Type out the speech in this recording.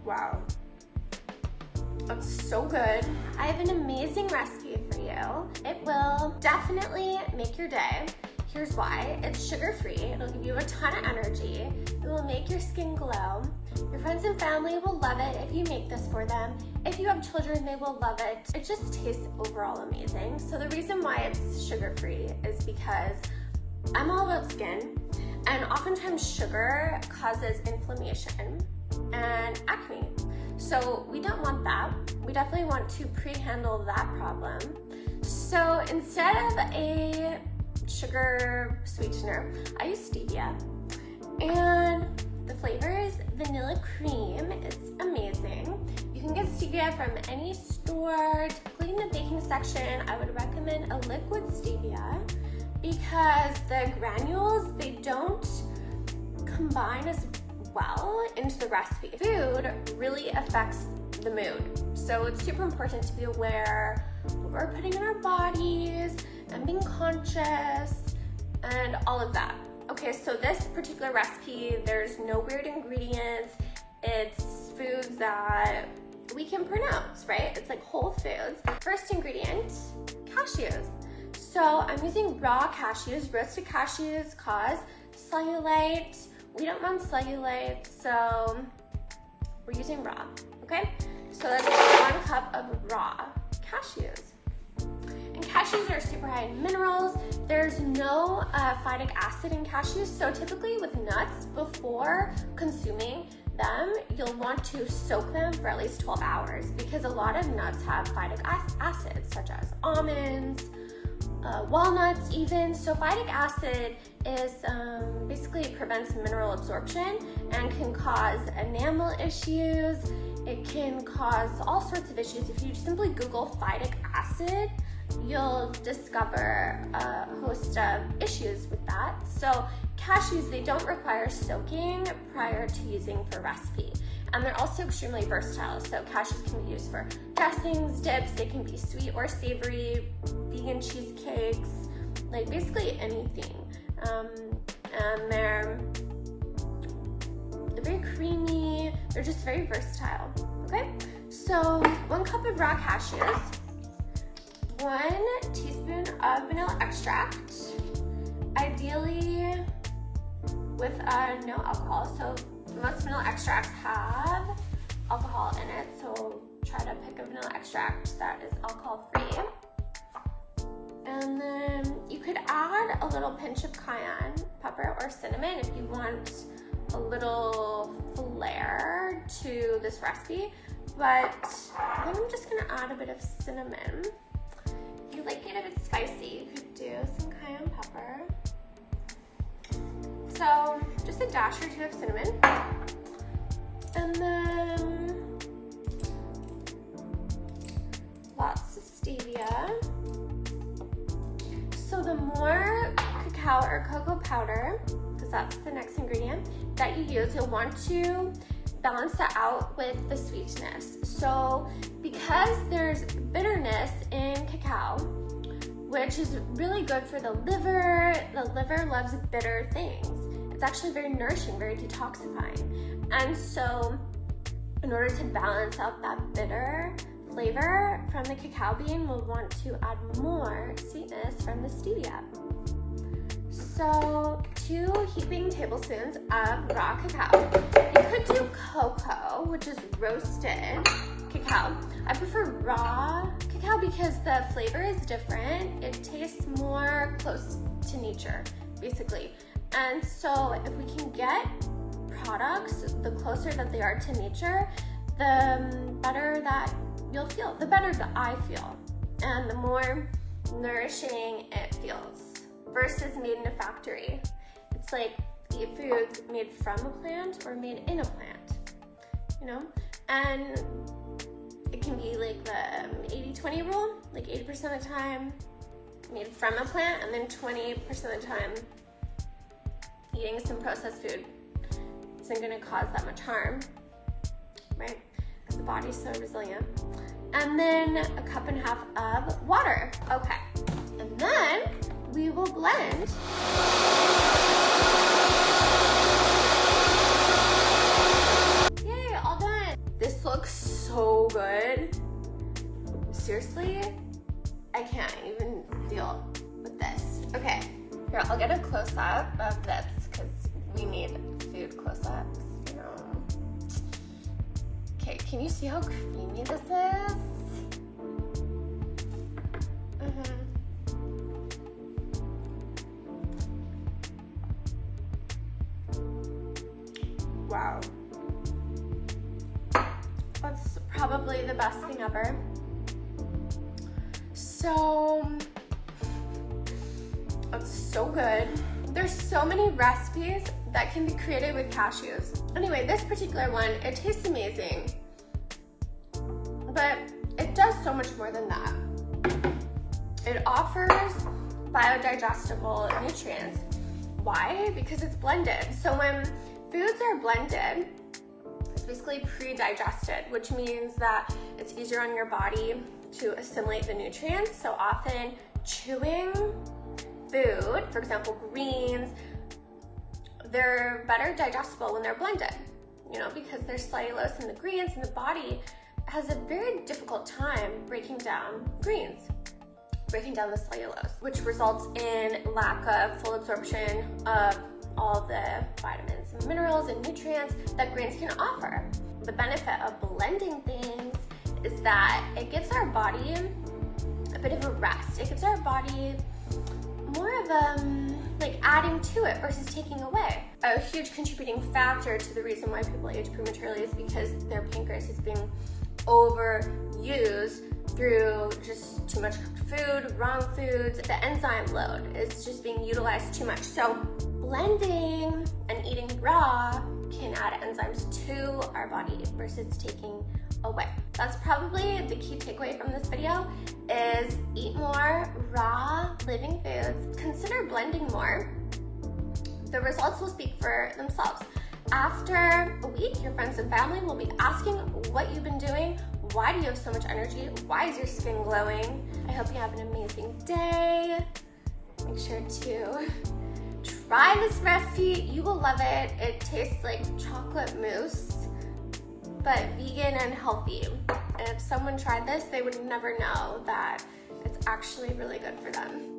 Wow. That's so good. I have an amazing recipe for you. It will definitely make your day. Here's why. It's sugar-free. It'll give you a ton of energy. It will make your skin glow. Your friends and family will love it if you make this for them. If you have children, they will love it. It just tastes overall amazing. So the reason why it's sugar-free is because I'm all about skin, and oftentimes sugar causes inflammation and acne. So we don't want that. We definitely want to pre-handle that problem. So instead of a sugar sweetener, I use stevia. And the flavor is vanilla cream. It's amazing. You can get stevia from any store. Typically in the baking section, I would recommend a liquid stevia because the granules, they don't combine as well into the recipe. Food really affects the mood. So it's super important to be aware of what we're putting in our bodies and being conscious and all of that. Okay, so this particular recipe, there's no weird ingredients. It's foods that we can pronounce, right? It's like whole foods. First ingredient, cashews. So I'm using raw cashews. Roasted cashews cause cellulite. We don't want cellulite, so we're using raw, okay? So that's 1 cup of raw cashews. And cashews are super high in minerals. There's no phytic acid in cashews, so typically with nuts, before consuming them, you'll want to soak them for at least 12 hours because a lot of nuts have phytic acids, such as almonds, walnuts even. So phytic acid is basically prevents mineral absorption and can cause enamel issues. It can cause all sorts of issues. If you simply Google phytic acid, you'll discover a host of issues with that. So cashews, they don't require soaking prior to using for recipe. And they're also extremely versatile. So cashews can be used for dressings, dips, they can be sweet or savory, vegan cheesecakes, like basically anything. And they're very creamy, they're just very versatile, okay? So 1 cup of raw cashews, 1 teaspoon of vanilla extract, ideally with no alcohol. So most vanilla extracts have alcohol in it, so try to pick a vanilla extract that is alcohol free. And then you could add a little pinch of cayenne pepper or cinnamon if you want a little flair to this recipe, but I'm just gonna add a bit of cinnamon. If you like it a bit spicy, you could do some cayenne pepper. So just a dash or 2 of cinnamon. And then lots of stevia. So the more cacao or cocoa powder, because that's the next ingredient, that you use, you'll want to balance that out with the sweetness. So because there's bitterness in cacao, which is really good for the liver loves bitter things. It's actually very nourishing, very detoxifying. And so in order to balance out that bitter flavor from the cacao bean, we'll want to add more sweetness from the stevia. So 2 heaping tablespoons of raw cacao. You could do cocoa, which is roasted cacao. I prefer raw cacao because the flavor is different. It tastes more close to nature, basically. And so if we can get products, the closer that they are to nature, the better that you'll feel, the better that I feel, and the more nourishing it feels versus made in a factory. It's like eat foods made from a plant or made in a plant, you know? And it can be like the 80-20 rule, like 80% of the time made from a plant, and then 20% of the time eating some processed food isn't gonna cause that much harm, right? Because the body's so resilient. And then a cup and a half of water. Okay, and then we will blend. Yay, all done. Can you see how creamy this is? Wow. That's probably the best thing ever. So, it's so good. There's so many recipes that can be created with cashews. Anyway, this particular one, it tastes amazing, but it does so much more than that. It offers biodigestible nutrients. Why? Because it's blended. So when foods are blended, it's basically pre-digested, which means that it's easier on your body to assimilate the nutrients. So often chewing food, for example, greens, they're better digestible when they're blended, you know, because there's cellulose in the greens and the body has a very difficult time breaking down greens, breaking down the cellulose, which results in lack of full absorption of all the vitamins and minerals and nutrients that greens can offer. The benefit of blending things is that it gives our body a bit of a rest. It gives our body more of like adding to it versus taking away. A huge contributing factor to the reason why people age prematurely is because their pancreas is being overused through just too much cooked food, wrong foods. The enzyme load is just being utilized too much. So blending and eating raw can add enzymes to our body versus taking away. That's probably the key takeaway from this video is eat more raw living foods. Consider blending more. The results will speak for themselves. After a week, your friends and family will be asking what you've been doing. Why do you have so much energy? Why is your skin glowing? I hope you have an amazing day. Make sure to try this recipe. You will love it. It tastes like chocolate mousse, but vegan and healthy. And if someone tried this, they would never know that it's actually really good for them.